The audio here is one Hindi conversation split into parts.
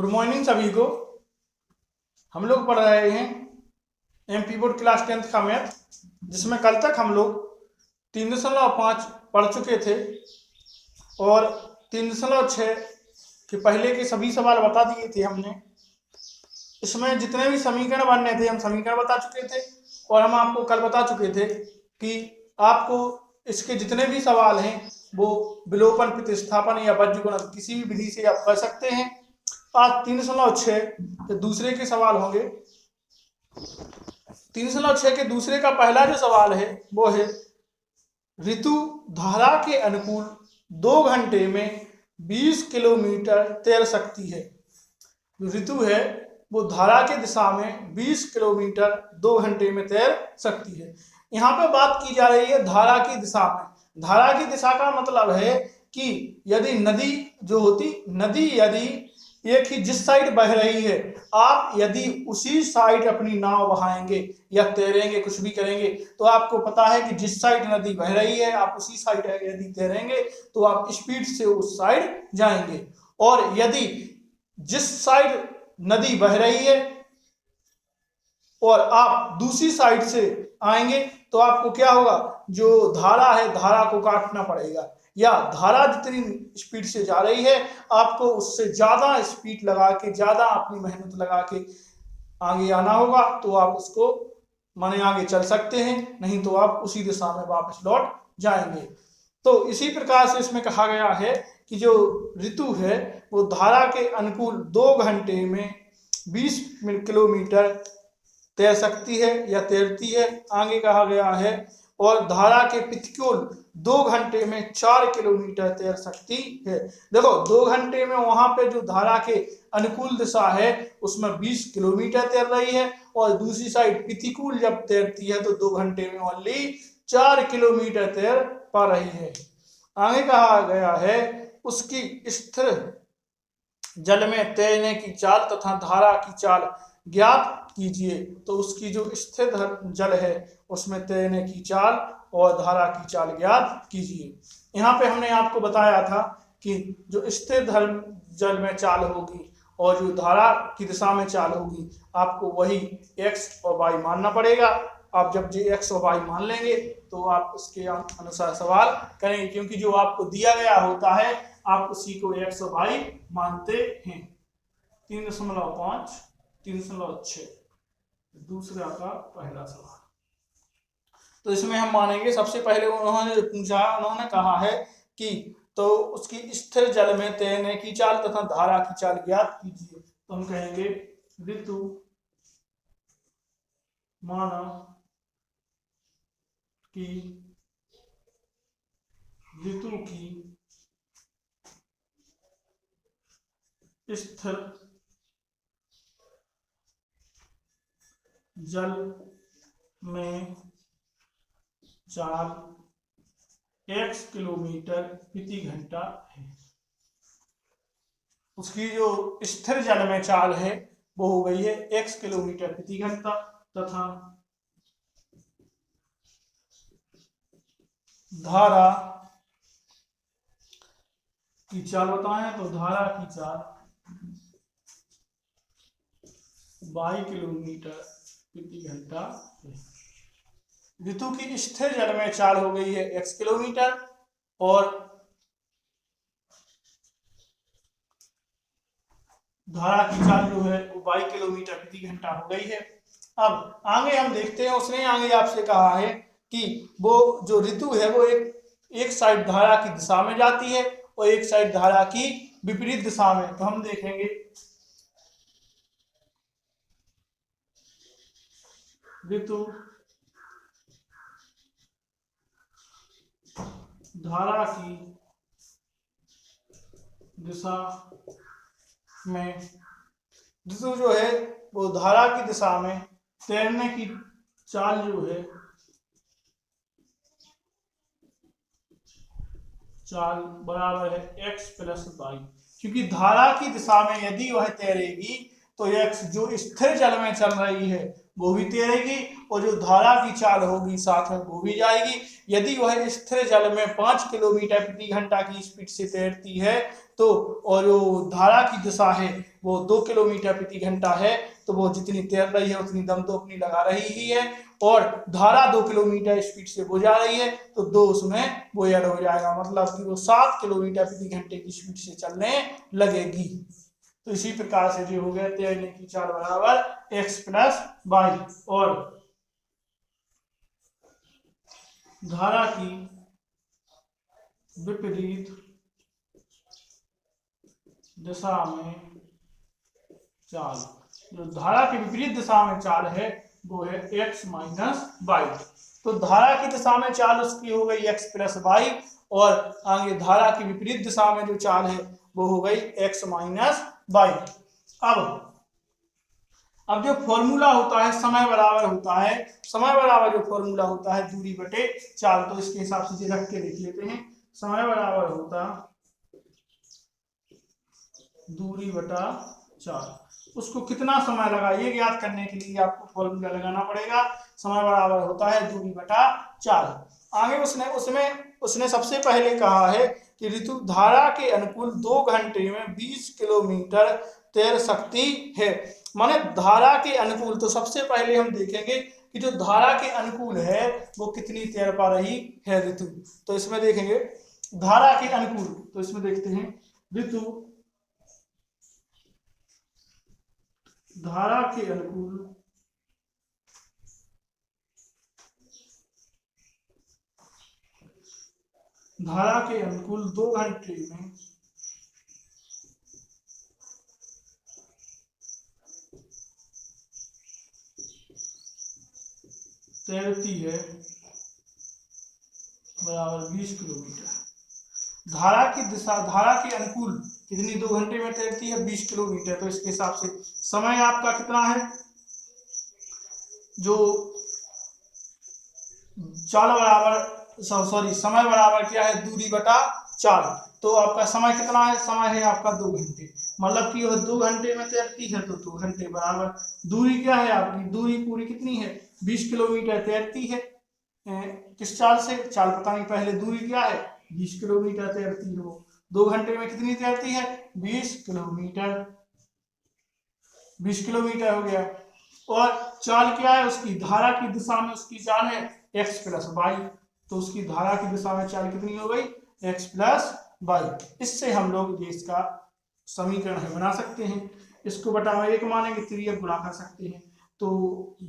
गुड मॉर्निंग सभी को। हम लोग पढ़ रहे हैं एमपी बोर्ड क्लास 10th का मैथ, जिसमें कल तक हम लोग 3.5 पढ़ चुके थे और 3.6 के पहले के सभी सवाल बता दिए थे हमने। इसमें जितने भी समीकरण बनने थे हम समीकरण बता चुके थे और हम आपको कल बता चुके थे कि आपको इसके जितने भी सवाल हैं वो विलोपन, प्रतिस्थापन या बज्रगुणन किसी भी विधि से आप कर सकते हैं। आज 3.6 के दूसरे के सवाल होंगे। 3.6 के दूसरे का पहला जो सवाल है वो है ऋतु धारा के अनुकूल 2 घंटे में 20 किलोमीटर तैर सकती है। जो ऋतु है वो धारा के दिशा में 20 किलोमीटर 2 घंटे में तैर सकती है। यहाँ पे बात की जा रही है धारा की दिशा में। धारा की दिशा का मतलब है कि यदि नदी जो होती, नदी यदि एक ही जिस साइड बह रही है, आप यदि उसी साइड अपनी नाव बहाएंगे या तैरेंगे, कुछ भी करेंगे, तो आपको पता है कि जिस साइड नदी बह रही है आप उसी साइड यदि तैरेंगे तो आप स्पीड से उस साइड जाएंगे। और यदि जिस साइड नदी बह रही है और आप दूसरी साइड से आएंगे तो आपको क्या होगा, जो धारा है धारा को काटना पड़ेगा, या धारा जितनी स्पीड से जा रही है आपको उससे ज्यादा स्पीड लगा के, ज्यादा अपनी मेहनत लगा के आगे आना होगा, तो आप उसको माने आगे चल सकते हैं, नहीं तो आप उसी दिशा में वापस लौट जाएंगे। तो इसी प्रकार से इसमें कहा गया है कि जो ऋतु है वो धारा के अनुकूल 2 घंटे में 20 किलोमीटर तैर सकती है या तैरती है। आगे कहा गया है और धारा के प्रतिकूल 2 घंटे में 4 किलोमीटर तैर सकती है। देखो 2 घंटे में वहां पे जो धारा के अनुकूल दिशा है उसमें 20 किलोमीटर तैर रही है और दूसरी साइड प्रतिकूल जब तैरती है तो 2 घंटे में ओनली 4 किलोमीटर तैर पा रही है। आगे कहा गया है उसकी स्थिर जल में तैरने की चाल तथा धारा की चाल ज्ञात कीजिए। तो उसकी जो स्थिर जल है उसमें तैरने की चाल और धारा की चाल ज्ञात कीजिए। यहाँ पे हमने आपको बताया था कि जो स्थिर जल में चाल होगी और जो धारा की दिशा में चाल होगी आपको वही x और y मानना पड़ेगा। आप जब जी x और y मान लेंगे तो आप उसके अनुसार सवाल करेंगे, क्योंकि जो आपको दिया गया होता है आप उसी को x और y मानते हैं। 3.5 3.6 दूसरा का पहला सवाल। तो इसमें हम मानेंगे सबसे पहले उन्होंने पूछा, उन्होंने कहा है कि तो उसकी स्थिर जल में तैरने की चाल तथा धारा की चाल ज्ञात कीजिए। तो हम कहेंगे ऋतु माना कि ऋतु की स्थिर जल में चाल x किलोमीटर प्रति घंटा है। उसकी जो स्थिर जल में चाल है वो हो गई है x किलोमीटर प्रति घंटा तथा धारा की चाल बताएं तो धारा की चाल y किलोमीटर प्रति घंटा है। ऋतु की स्थिर जल में चाल हो गई है x किलोमीटर और धारा की चाल जो है वो y किलोमीटर प्रति घंटा हो गई है। अब आगे हम देखते हैं, उसने आगे आपसे कहा है कि वो जो ऋतु है वो एक साइड धारा की दिशा में जाती है और एक साइड धारा की विपरीत दिशा में। तो हम देखेंगे ऋतु धारा की दिशा में, ऋतु जो है वो धारा की दिशा में तैरने की चाल जो है चाल बराबर है x प्लस y, क्योंकि धारा की दिशा में यदि वह तैरेगी तो x जो स्थिर जल में चल रही है वो भी तैरेगी और जो धारा की चाल होगी साथ में वो भी जाएगी। यदि वह स्थिर जल में 5 किलोमीटर प्रति घंटा की स्पीड से तैरती है तो, और जो धारा की दिशा है वो 2 किलोमीटर प्रति घंटा है, तो वो जितनी तैर रही है उतनी दम तो अपनी लगा रही ही है, और धारा 2 किलोमीटर स्पीड से वो जा रही है तो 2 उसमें वो ऐड हो जाएगा, मतलब कि वो 7 किलोमीटर प्रति घंटे की स्पीड से चलने लगेगी। तो इसी प्रकार से जो हो गया तैरने की चाल बराबर x प्लस वाई, और धारा की विपरीत दिशा में चाल, जो धारा की विपरीत दिशा में चाल है वो है x माइनस वाई। तो धारा की दिशा में चाल उसकी हो गई x प्लस वाई, और आगे धारा की विपरीत दिशा में जो चाल है वो हो गई x माइनस वाई। अब जो फॉर्मूला होता है समय बराबर होता है, समय बराबर जो फॉर्मूला होता है दूरी बटे चाल, तो इसके हिसाब से रख के देख लेते हैं। समय बराबर होता दूरी बटा चाल, उसको कितना समय लगा ये ज्ञात करने के लिए आपको फॉर्मूला लगाना पड़ेगा। समय बराबर होता है दूरी बटा चाल। आगे उसने सबसे पहले कहा है कि ऋतु धारा के अनुकूल 2 घंटे में 20 किलोमीटर तैर सकती है। माने धारा के अनुकूल, तो सबसे पहले हम देखेंगे कि जो धारा के अनुकूल है वो कितनी तैर पा रही है ऋतु। तो इसमें देखेंगे धारा के अनुकूल, तो इसमें देखते हैं ऋतु धारा के अनुकूल धारा के अनुकूल 2 घंटे में तैरती है बराबर 20 किलोमीटर। धारा की दिशा, धारा के अनुकूल कितनी 2 घंटे में तैरती है 20 किलोमीटर। तो इसके हिसाब से समय आपका कितना है, जो चाल बराबर समय बराबर क्या है दूरी बटा चाल। तो आपका समय कितना है, समय है आपका 2 घंटे, मतलब कि वह 2 घंटे में तैरती है तो 2 घंटे बराबर दूरी क्या है आपकी, दूरी पूरी कितनी है 20 किलोमीटर तैरती है। किस चाल से, चाल पता नहीं, पहले दूरी क्या है 20 किलोमीटर तैरती है, वो 2 घंटे में कितनी तैरती है 20 किलोमीटर, 20 किलोमीटर हो गया। और चाल क्या है उसकी, धारा की दिशा में उसकी चाल है x प्लस वाई, तो उसकी धारा की दिशा में चाल कितनी हो गई x प्लस वाई। इससे हम लोग इसका समीकरण है बना सकते हैं। इसको बटा में 1 मानेंगे, त्रियक गुणा कर सकते हैं, तो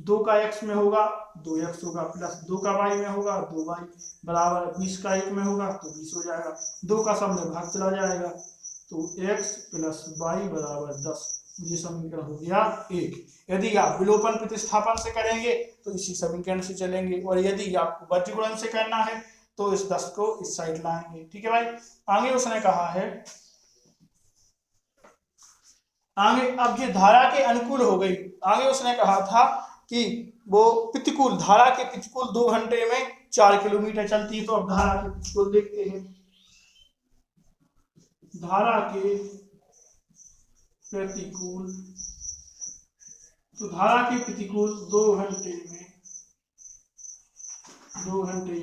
2 का x में होगा 2x होगा, प्लस 2 का y में होगा 2y, बराबर 20 का 1 में होगा तो 20 हो जाएगा, 2 का सब में भाग चला जाएगा, तो x प्लस वाई बराबर 10। ये समीकरण हो गया 1। यदि आप विलोपन प्रतिस्थापन से करेंगे तो इसी समीकरण से चलेंगे, और यदि आपको बज्रगुणन से करना है तो इस 10 को इस साइड लाएंगे। ठीक है भाई। आगे उसने कहा है, आगे अब ये धारा के अनुकूल हो गई। आगे उसने कहा था कि वो प्रतिकूल, धारा के प्रतिकूल 2 घंटे में 4 किलोमीटर चलती है। तो अब धारा के प्रतिकूल देखते हैं। धारा के प्रतिकूल, तो धारा के प्रतिकूल 2 घंटे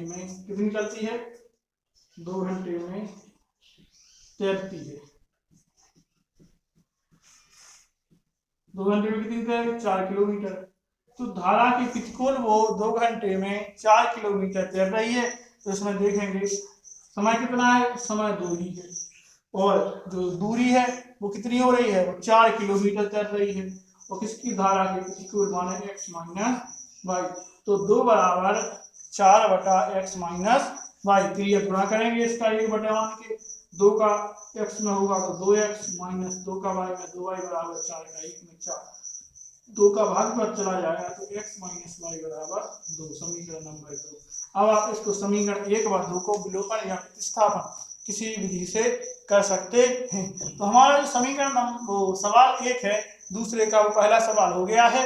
में कितनी चलती है, 2 घंटे में तैरती है। 2 घंटे में कितनी तैर, 4 किलोमीटर। तो धारा के प्रतिकूल वो 2 घंटे में 4 किलोमीटर तैर रही है। तो इसमें देखेंगे समय कितना है, समय 2 ही है, और जो दूरी है वो कितनी हो रही है, वो 4 किलोमीटर तैर रही है। और किसकी, धारा के प्रतिकूल माने x माइनस वाई। तो 2 बराबर 4 बटा x माइनस वाई, क्रिया गुणा करेंगे इसका 1 बटा मान के, 2 का x में होगा तो 2x माइनस 2 का y में 2y बराबर 4 का 1 में 4, 2 का भाग पर चला जाएगा तो x माइनस वाई बराबर 2, समीकरण नंबर 2। अब आप इसको समीकरण 1 व 2 को विलोपन या प्रतिस्थापन किसी विधि से कर सकते हैं। तो हमारा जो समीकरण वो सवाल 1 है, दूसरे का वो पहला सवाल हो गया है,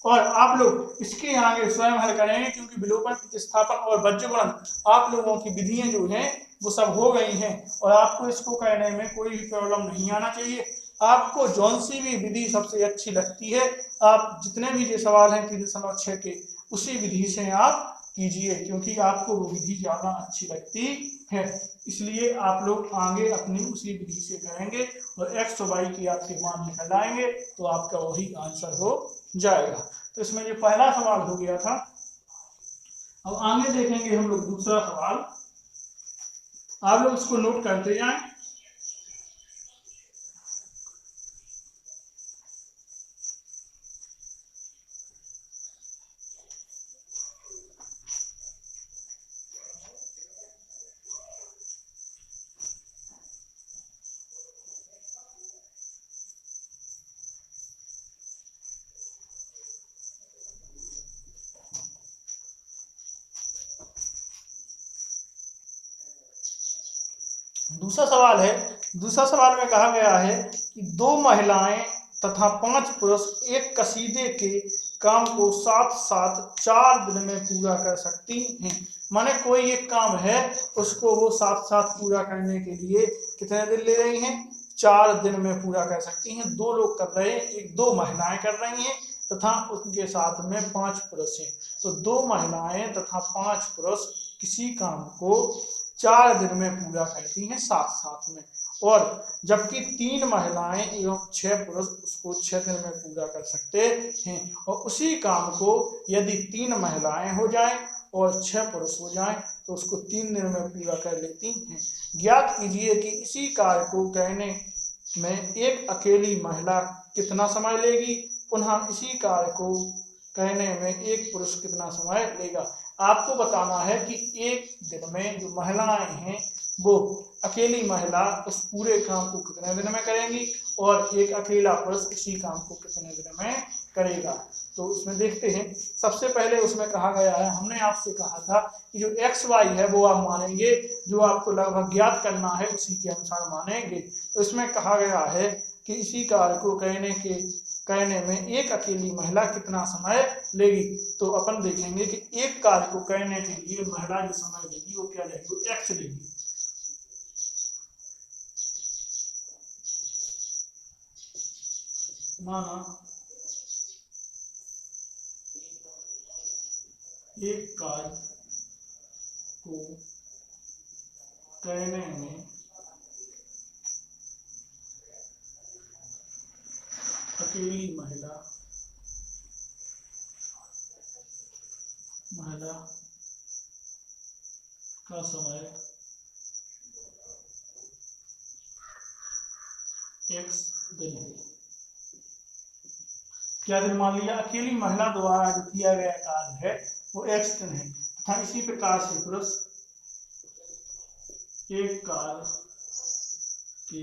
और आप लोग इसके आगे स्वयं हल करेंगे, क्योंकि विलोपन प्रतिस्थापन और बज्रगुणन आप लोगों की विधियां जो हैं वो सब हो गई हैं, और आपको इसको करने में कोई भी प्रॉब्लम नहीं आना चाहिए। आपको जौन सी भी विधि सबसे अच्छी लगती है, आप जितने भी ये सवाल हैं 3.6 के, उसी विधि से आप कीजिए, क्योंकि आपको वो विधि ज़्यादा अच्छी लगती है। इसलिए आप लोग आगे अपनी उसी विधि से करेंगे और एक्स और वाई की आपके मान निकल आएंगे तो आपका वही आंसर हो जाएगा। तो इसमें ये पहला सवाल हो गया था। अब आगे देखेंगे हम लोग दूसरा सवाल। आप लोग इसको नोट करते जाएं। दूसरा सवाल है। दूसरा सवाल में कहा गया है कि 2 महिलाएं तथा 5 पुरुष एक कसीदे के काम को साथ साथ 4 दिन में पूरा कर सकती हैं। माने कोई एक काम है, उसको वो साथ साथ पूरा करने के लिए कितने दिन ले रही हैं? 4 दिन में पूरा कर सकती हैं। 2 लोग कर रहे हैं, 2 महिलाएं कर रही हैं तथा उनके साथ में 5 पुरुष हैं। तो 2 महिलाएं तथा 5 पुरुष किसी काम को 4 दिन में पूरा करती हैं साथ साथ में, और जबकि 3 महिलाएं एवं 6 पुरुष उसको 6 दिन में पूरा कर सकते हैं। और उसी काम को यदि 3 महिलाएं हो जाएं और 6 पुरुष हो जाएं तो उसको 3 दिन में पूरा कर लेती हैं। ज्ञात कीजिए कि इसी कार्य को करने में एक अकेली महिला कितना समय लेगी, पुनः इसी कार्य को करने में एक पुरुष कितना समय लेगा। आपको बताना है कि एक दिन में जो महिलाएं हैं वो अकेली महिला उस पूरे काम को कितने दिन में करेंगी और एक अकेला पुरुष इसी काम को कितने दिन में करेगा। तो उसमें देखते हैं। सबसे पहले उसमें कहा गया है, हमने आपसे कहा था कि जो एक्स वाई है वो आप मानेंगे, जो आपको लगभग ज्ञात करना है उसी के अनुसार मानेंगे। तो इसमें कहा गया है कि इसी कार्य को करने में एक अकेली महिला कितना समय लेगी। तो अपन देखेंगे कि एक कार्य को करने के लिए महिला जो समय लेगी वो क्या लेगी, वो एक्स लेगी। माना एक कार्य को करने में अकेली महिला का समय एक्स दिन है। क्या दिन मान लिया? अकेली महिला द्वारा जो किया गया कार्य है वो एक्स दिन है। तथा इसी प्रकार से पुरुष एक कार्य के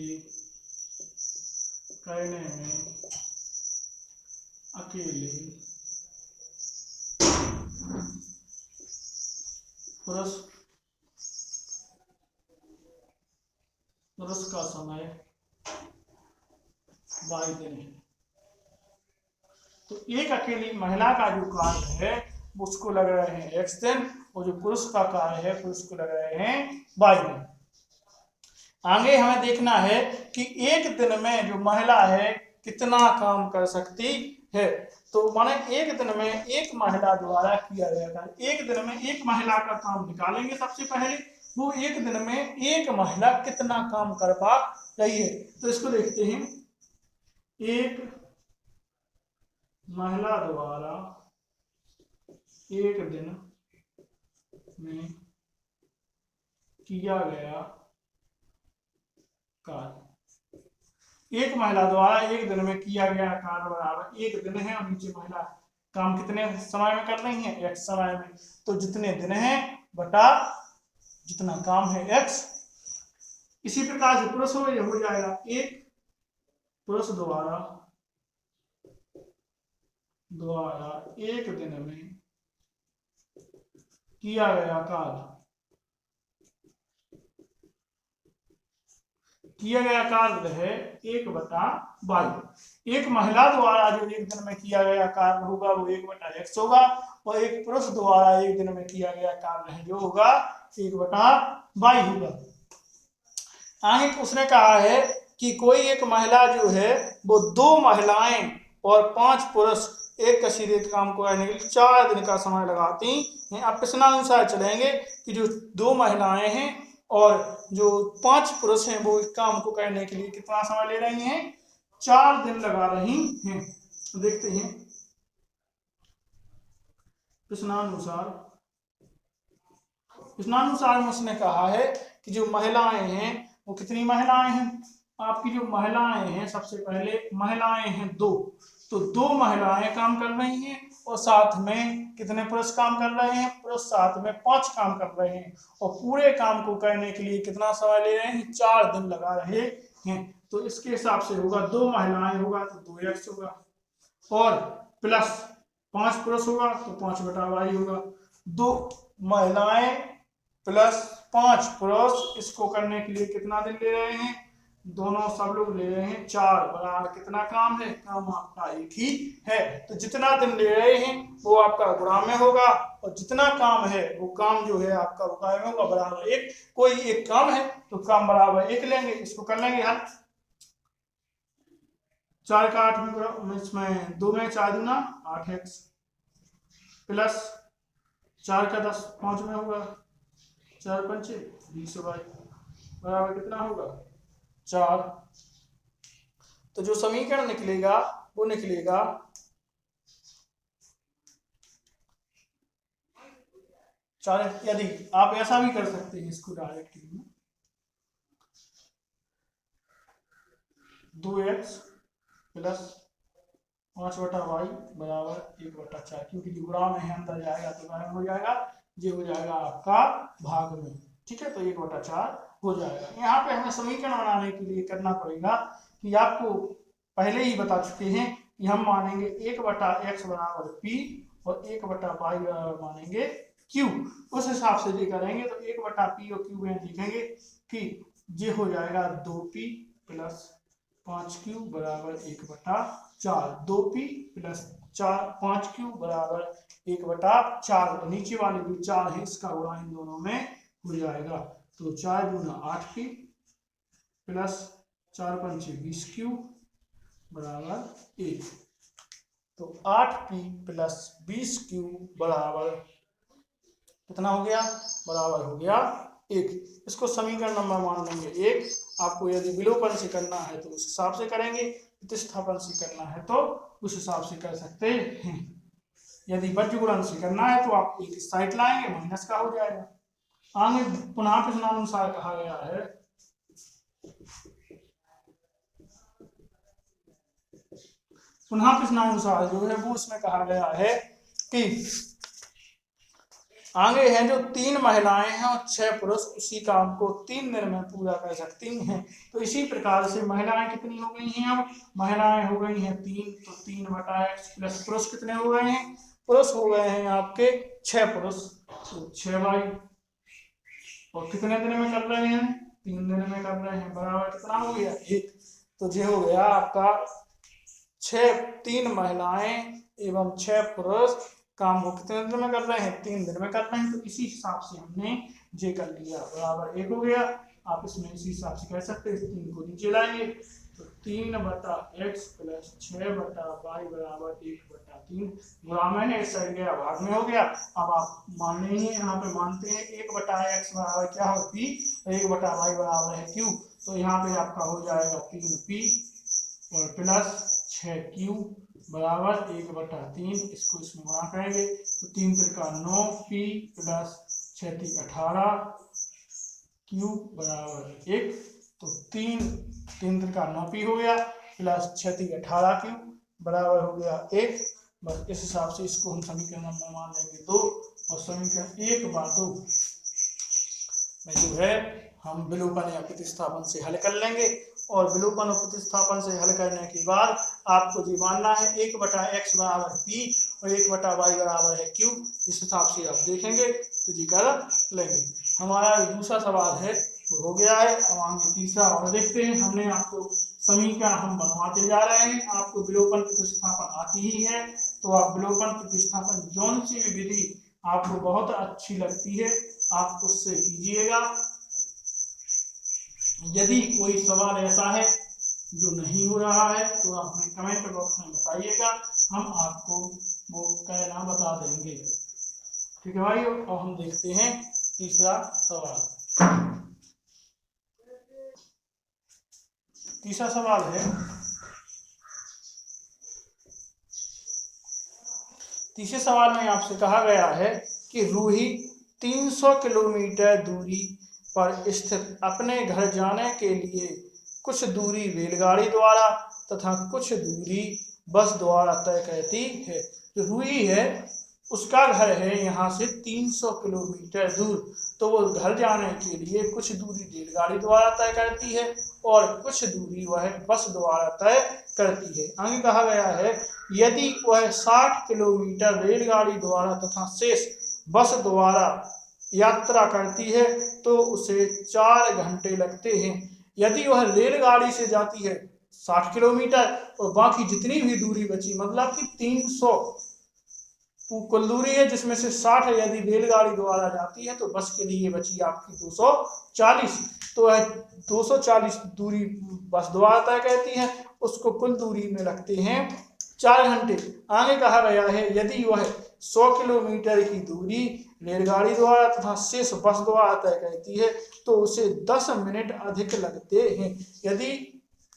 करने में अकेले पुरुष का समय 22 दिन है। तो एक अकेली महिला का जो कार्य है उसको लग रहे हैं एक्स दिन, और जो पुरुष का कार्य है पुरुष को लग रहे हैं 22 दिन। आगे हमें देखना है कि एक दिन में जो महिला है कितना काम कर सकती है। तो माने एक दिन में एक महिला द्वारा किया गया कार्य, एक दिन में एक महिला का काम निकालेंगे। सबसे पहले वो एक दिन में एक महिला कितना काम कर पा रही है। तो इसको देखते हैं। एक महिला द्वारा एक दिन में किया गया कार्य, एक महिला द्वारा एक दिन में किया गया कार्य बराबर एक दिन है, और नीचे महिला काम कितने समय में कर रही है, एक्स समय में। तो जितने दिन है बटा जितना काम है एक्स। इसी प्रकार से पुरुष हो जाएगा, एक पुरुष द्वारा एक दिन में किया गया कार्य, है 1/22। एक महिला द्वारा जो एक दिन में किया गया कार्य होगा वो 1/x होगा, और एक पुरुष द्वारा एक दिन में किया गया कार्य है जो होगा 1/22 होगा। आगे उसने कहा है कि कोई एक महिला जो है वो 2 महिलाएं और 5 पुरुष एक कसीदे के काम को करने के लिए 4 दिन का समय लगाती हैं। अब प्रश्नानुसार चलेंगे कि जो 2 महिलाएं हैं और जो 5 पुरुष हैं वो इस काम को करने के लिए कितना समय ले रही हैं? 4 दिन लगा रही हैं। देखते हैं प्रश्नानुसार में उसने कहा है कि जो महिलाएं हैं वो कितनी महिलाएं हैं? आपकी जो महिलाएं हैं, सबसे पहले महिलाएं हैं 2, तो 2 महिलाएं काम कर रही हैं और साथ में कितने पुरुष काम कर रहे हैं? पुरुष साथ में 5 काम कर रहे हैं और पूरे काम को करने के लिए कितना समय ले रहे हैं? 4 दिन लगा रहे हैं। तो इसके हिसाब से होगा 2 महिलाएं होगा तो 2x होगा और प्लस 5 पुरुष होगा तो 5/y होगा। 2 महिलाएं प्लस 5 पुरुष, इसको करने के लिए कितना दिन ले रहे हैं? दोनों सब लोग ले रहे हैं 4 बराबर कितना काम है? काम आपका एक ही है। तो जितना दिन ले रहे हैं वो आपका गुणा में होगा और जितना काम है वो काम जो है आपका गुणा में होगा बराबर 1। कोई एक काम है तो काम बराबर 1 लेंगे, इसको कर लेंगे हल। 4 का 8 में इसमें 2 में 4 दूना 8x प्लस 4 का 10 5 में होगा 4 पंचे 20y बराबर कितना होगा? 4। तो जो समीकरण निकलेगा वो निकलेगा 4। यदि आप ऐसा भी कर सकते हैं इसको डायरेक्टली 2x प्लस 5/y बराबर 1/4, क्योंकि गुणा में है अंदर जाएगा तो बाहर हो जाएगा, ये हो जाएगा आपका भाग में। ठीक है, तो 1/4 हो जाएगा। यहाँ पे हमें समीकरण बनाने के लिए करना पड़ेगा कि आपको पहले ही बता चुके हैं कि हम मानेंगे 1/x बराबर p और 1/y बराबर मानेंगे q। उस हिसाब से ये करेंगे तो 1/p और q में लिखेंगे कि ये हो जाएगा 2p प्लस 5q बराबर 1/4। 2p प्लस 5q बराबर 1/4। तो नीचे वाले जो 4 है इसका गुणा इन दोनों में हो जाएगा। तो 4 दूना 8p प्लस 4 पंचे 20q बराबर 1। तो 8p प्लस 20q बराबर कितना हो गया? बराबर हो गया 1। इसको समीकरण नंबर मान लेंगे 1। आपको यदि विलोपन से करना है तो उस हिसाब से करेंगे, प्रतिस्थापन से करना है तो उस हिसाब से कर सकते हैं। यदि बज्रगुणन से करना है तो आप एक साइड लाएंगे, माइनस का हो जाएगा। आगे पुनः प्रश्नानुसार कहा गया है प्रश्नानुसार जो है वो उसमें कहा गया है कि आगे हैं जो 3 महिलाएं हैं और 6 पुरुष उसी काम को 3 दिन में पूरा कर सकती हैं। तो इसी प्रकार से महिलाएं कितनी हो गई हैं? अब महिलाएं हो गई हैं 3, तो 3/x प्लस पुरुष कितने हो गए हैं? पुरुष हो गए हैं आपके 6 पुरुष, तो 6y और कितने दिन में कर रहे हैं? 3 दिन में कर रहे हैं बराबर कितना हो गया? 1। तो ये हो गया आपका 3 महिलाएं एवं 6 पुरुष काम को कितने दिन में कर रहे हैं? 3 दिन में कर रहे हैं। तो इसी हिसाब से हमने जे कर लिया बराबर 1 हो गया। आप इसमें इसी हिसाब से कह सकते हैं, 3 को नीचे लाएंगे तो 3/x प्लस 6/y बराबर 1/3। गुणा में है, इस साइड गया भाग में हो गया। अब आप मान लेंगे, यहाँ पे मानते हैं 1/x बराबर क्या है? p और 1/y बराबर है q। तो यहाँ पे आपका हो जाएगा 3p और प्लस 6q बराबर 1/3। इसको इसमें गुणा करेंगे तो 3 त्रिका 9p प्लस 6 × 18 q बराबर 1। तो 3 त्रिका 9p हो गया प्लस 6 × 18 q बराबर हो गया 1। बस इस हिसाब से इसको हम समीकरण नंबर मान लेंगे 2 और समीकरण 1/2 में जो है हम विलोपन या प्रतिस्थापन से हल कर लेंगे। और विलोपन और प्रतिस्थापन से हल करने के बाद आपको जी मानना है 1/x बराबर p और 1/y बराबर है q। इस हिसाब से आप देखेंगे तो जी कर लेंगे। हमारा दूसरा सवाल है वो हो गया है। अब आगे तीसरा और देखते हैं। हमने आपको समीकरण हम बनवाते जा रहे हैं। आपको विलोपन प्रतिस्थापन आती ही है, तो आप विलोपन प्रतिस्थापन जौन सी भी विधि आपको बहुत अच्छी लगती है आप उससे कीजिएगा। यदि कोई सवाल ऐसा है जो नहीं हो रहा है तो आप हमें कमेंट बॉक्स में बताइएगा, हम आपको वो कहना बता देंगे। ठीक है भाइयों, अब हम देखते हैं तीसरा सवाल। तीसरा सवाल है, तीसरे सवाल में आपसे कहा गया है कि रूही 300 किलोमीटर दूरी पर स्थित अपने घर जाने के लिए कुछ दूरी रेलगाड़ी द्वारा तथा कुछ दूरी बस द्वारा तय करती है। जो रूही है उसका घर है यहाँ से 300 किलोमीटर दूर, तो वो घर जाने के लिए कुछ दूरी रेलगाड़ी द्वारा तय करती है और कुछ दूरी वह बस द्वारा तय करती है। आगे कहा गया है, यदि वह 60 किलोमीटर रेलगाड़ी द्वारा तथा शेष बस द्वारा यात्रा करती है तो उसे 4 घंटे लगते हैं। यदि वह रेलगाड़ी से जाती है 60 किलोमीटर और बाकी जितनी भी दूरी बची, मतलब कि 300 कुल दूरी है, जिसमें से 60 यदि रेलगाड़ी द्वारा जाती है तो बस के लिए बची आपकी 240। तो वह 240 दूरी बस द्वारा तय करती है, उसको कुल दूरी में लगते हैं 4 घंटे। आगे कहा गया है, यदि वह 100 किलोमीटर की दूरी रेलगाड़ी द्वारा तथा शेष बस द्वारा तय करती है तो उसे 10 मिनट अधिक लगते हैं। यदि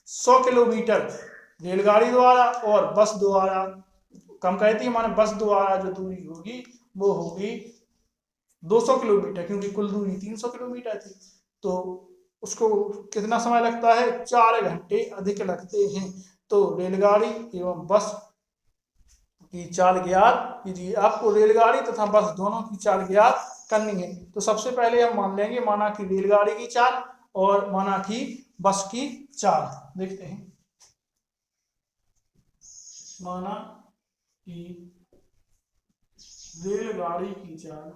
100 किलोमीटर रेलगाड़ी द्वारा और बस द्वारा कम कहती है, माने बस द्वारा जो दूरी होगी वो होगी 200 किलोमीटर, क्योंकि कुल दूरी 300 किलोमीटर थी, तो उसको कितना समय लगता है, 4 घंटे अधिक लगते हैं। तो रेलगाड़ी एवं बस की चाल ज्ञात कीजिए। आपको रेलगाड़ी तथा बस दोनों की चाल ज्ञात करनी है। तो सबसे पहले हम मान लेंगे माना कि रेलगाड़ी की चाल और माना कि बस की चाल। देखते हैं, माना कि रेलगाड़ी की चाल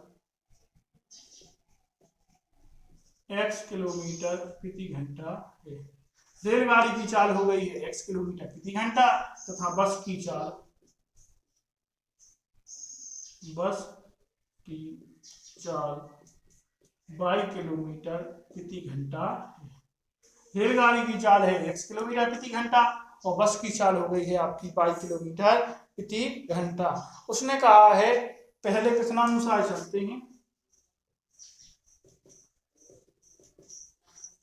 x किलोमीटर प्रति घंटा है। रेलगाड़ी की चाल हो गई है x किलोमीटर प्रति घंटा तथा बस की चाल y किलोमीटर प्रति घंटा है। रेलगाड़ी की चाल है x किलोमीटर प्रति घंटा और बस की चाल हो गई है आपकी y किलोमीटर प्रति घंटा। उसने कहा है, पहले प्रश्नानुसार चलते हैं।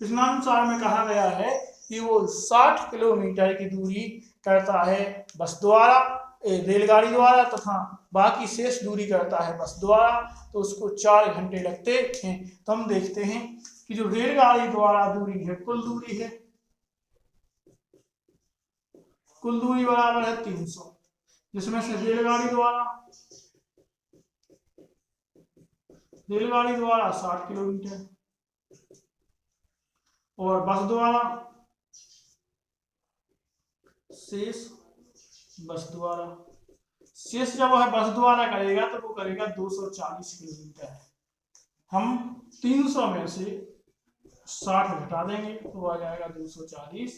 प्रश्नानुसार में कहा गया है कि वो 60 किलोमीटर की दूरी करता है बस द्वारा, रेलगाड़ी द्वारा तथा बाकी शेष दूरी करता है बस द्वारा, तो उसको 4 घंटे लगते हैं। तो हम देखते हैं कि जो रेलगाड़ी द्वारा दूरी है, कुल दूरी है, कुल दूरी बराबर है 300, जिसमें से रेलगाड़ी द्वारा 60 किलोमीटर और बस द्वारा शेष जब वह बस द्वारा करेगा तो वो करेगा 240 किलोमीटर। हम 300 में से 60 घटा देंगे तो आ जाएगा 240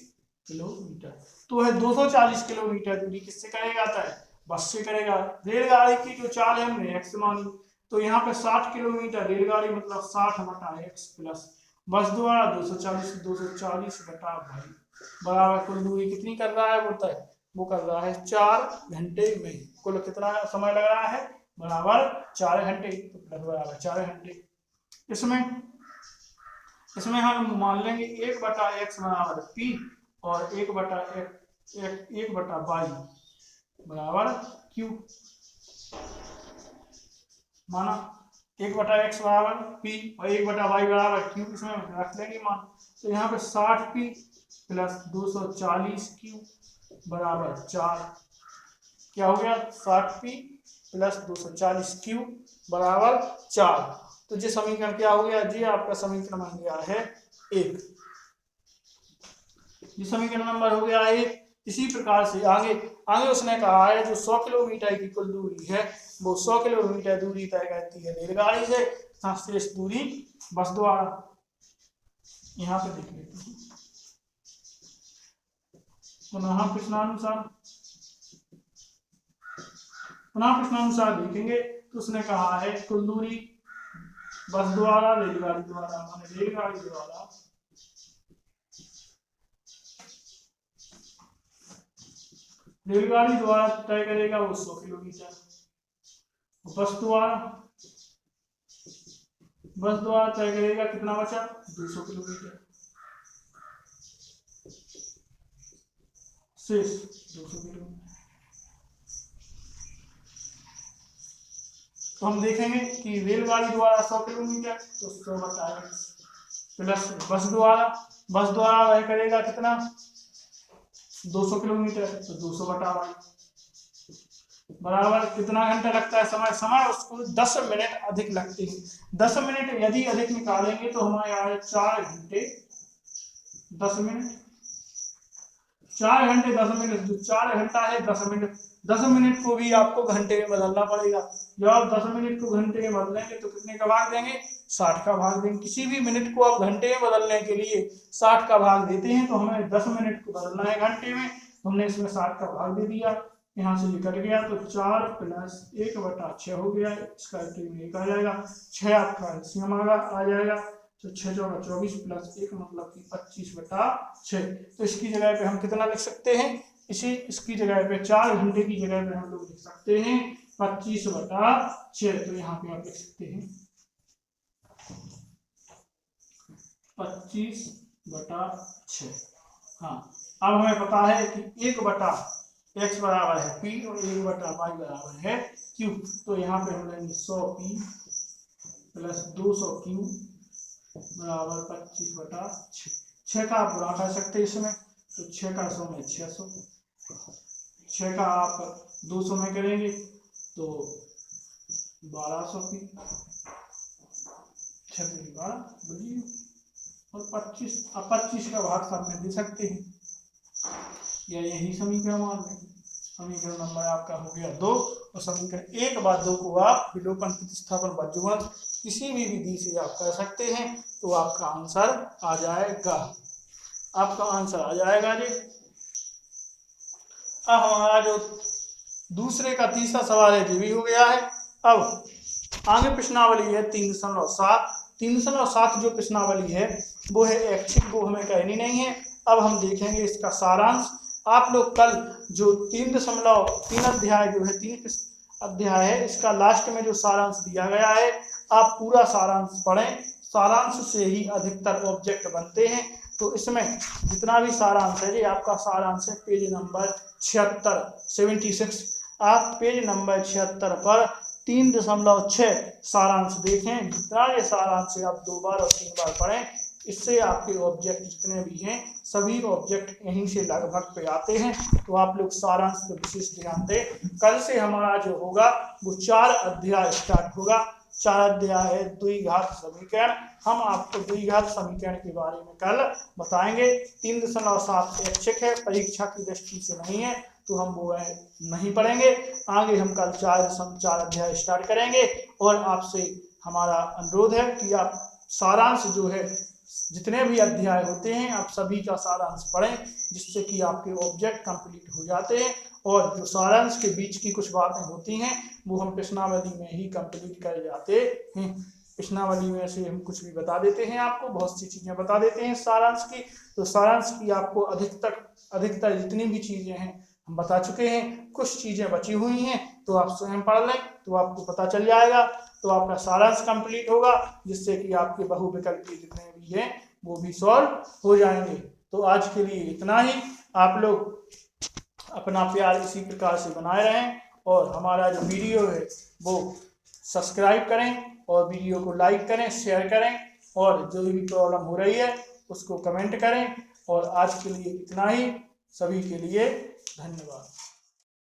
किलोमीटर। तो वह 240 किलोमीटर दूरी किससे करेगा, तय बस से करेगा। रेलगाड़ी की जो चाल है हमने x मानी, तो यहाँ पे 60 किलोमीटर रेलगाड़ी मतलब 60 बटा x प्लस बस द्वारा 240 बटा भाई बराबर कुल दूरी कितनी कर रहा है, वो कर रहा है 4 घंटे में। कुल कितना समय लग रहा है, बराबर 4 घंटे, तो प्लस बराबर 4 घंटे। इसमें हम मान लेंगे 1 बटा x बराबर p और 1 बटा y बराबर q। माना 1 बटा x बराबर p और 1 बटा y बराबर q, इसमें रख लेंगे मान। तो यहाँ पे 60p प्लस 240q बराबर 4, क्या हो गया, 60p प्लस 240q बराबर 4। तो ये समीकरण क्या हो गया जी, आपका समीकरण बन गया है 1। ये समीकरण नंबर हो गया 1। इसी प्रकार से आगे उसने कहा है जो 100 किलोमीटर की कुल दूरी है वो 100 किलोमीटर दूरी तय करती है रेलगाड़ी से, शेष दूरी बस द्वारा। यहाँ पे देख लेते हैं पुनः प्रश्नानुसार देखेंगे तो उसने कहा है कुल दूरी बस द्वारा रेलगाड़ी द्वारा रेलगाड़ी द्वारा तय करेगा वो 100 किलोमीटर। बस द्वारा तय करेगा कितना बचा, 200 किलोमीटर। शेष 200 किलोमीटर। तो हम देखेंगे कि रेलगाड़ी द्वारा 100 किलोमीटर तो 100 बताएगा, प्लस बस द्वारा वह करेगा कितना, 200 किलोमीटर तो 200 बटा बराबर कितना घंटा लगता है, समय उसको 10 मिनट अधिक लगते हैं। 10 मिनट यदि अधिक निकालेंगे तो हमारे यहाँ 4 घंटे 10 मिनट, 4 घंटे 10 मिनट, जो 4 घंटा है 10 मिनट, 10 मिनट को भी आपको घंटे में बदलना पड़ेगा। जब आप 10 मिनट को घंटे में बदलेंगे तो कितने का भाग देंगे, 60 का भाग देंगे। किसी भी मिनट को आप घंटे में बदलने के लिए 60 का भाग देते हैं, तो हमें 10 मिनट को बदलना है घंटे में, हमने इसमें 60 का भाग दे दिया, यहाँ से निकल गया तो 4 + 1/6 हो गया, इसका 1 आ जाएगा, 6 आपका एलसीएम आ जाएगा, तो 6 × 4 = 24 + 1 मतलब कि 25/6। तो इसकी जगह पे हम कितना लिख सकते हैं, इसकी जगह पे 4 घंटे की जगह पे हम लोग लिख सकते हैं 25/6। तो यहाँ पे आप लिख सकते हैं 25/6। हाँ, अब हमें पता है कि 1/x बराबर है p और 1/y बराबर है q। तो यहाँ पे हम लेंगे 100p + 200q बराबर 25/6। 6 का आप गुणा कर सकते हैं इसमें, तो 6 का 100 में 600, 6 का आप 200 में करेंगे तो 1200p, 6 × 12 और 25 का भाग सब में दे सकते हैं, या यही समीकरण मान लें। समीकरण नंबर आपका हो गया 2, और समीकरण 1 + 2 को आप विलोपन, प्रतिस्थापन, बज्रगुणन किसी भी विधि से आप कर सकते हैं, तो आपका आंसर आ जाएगा, आपका आंसर आ जाएगा जी। अब हमारा जो दूसरे का तीसरा सवाल है ये भी हो गया है। अब आगे प्रश्नावली है 3.7। 3.7 जो प्रश्नावली है वो है ऐच्छिक, वो हमें कहनी नहीं है। अब हम देखेंगे इसका सारांश। आप लोग कल जो 3 अध्याय जो है 3 अध्याय है, इसका लास्ट में जो सारांश दिया गया है, आप पूरा सारांश पढ़ें। सारांश से ही अधिकतर ऑब्जेक्ट बनते हैं। तो इसमें जितना भी सारांश है, ये आपका सारांश है पेज नंबर 76। आप पेज नंबर 76 पर 3.6 सारांश देखें। जितना ये सारांश है आप 2 बार और 3 बार पढ़ें। इससे आपके ऑब्जेक्ट जितने भी हैं सभी ऑब्जेक्ट यहीं से लगभग पे आते हैं। तो आप लोग सारांश पर विशेष ध्यान दें। कल से हमारा जो होगा वो 4 अध्याय स्टार्ट होगा। 4 अध्याय है द्विघात समीकरण। हम आपको द्विघात समीकरण के बारे में कल बताएंगे। 3.7 ऐच्छिक है, परीक्षा की दृष्टि से नहीं है, तो हम वो नहीं पढ़ेंगे। आगे हम कल 4 अध्याय स्टार्ट करेंगे। और आपसे हमारा अनुरोध है कि आप सारांश जो है जितने भी अध्याय होते हैं आप सभी का सारांश पढ़ें, जिससे कि आपके ऑब्जेक्ट कंप्लीट हो जाते हैं। और जो सारांश के बीच की कुछ बातें होती हैं वो हम प्रश्नावली में ही कंप्लीट कर जाते हैं। प्रश्नावली में से हम कुछ भी बता देते हैं, आपको बहुत सी चीज़ें बता देते हैं सारांश की। तो सारांश की आपको अधिकतर जितनी भी चीज़ें हैं हम बता चुके हैं। कुछ चीज़ें बची हुई हैं तो आप स्वयं पढ़ लें तो आपको पता चल जाएगा। तो आपका सारांश कंप्लीट होगा, जिससे कि आपके बहुविकल्पी जितने भी हैं वो भी सॉल्व हो जाएंगे। तो आज के लिए इतना ही। आप लोग अपना प्यार इसी प्रकार से बनाए रहें, और हमारा जो वीडियो है वो सब्सक्राइब करें, और वीडियो को लाइक करें, शेयर करें, और जो भी प्रॉब्लम हो रही है उसको कमेंट करें। और आज के लिए इतना ही। सभी के लिए धन्यवाद।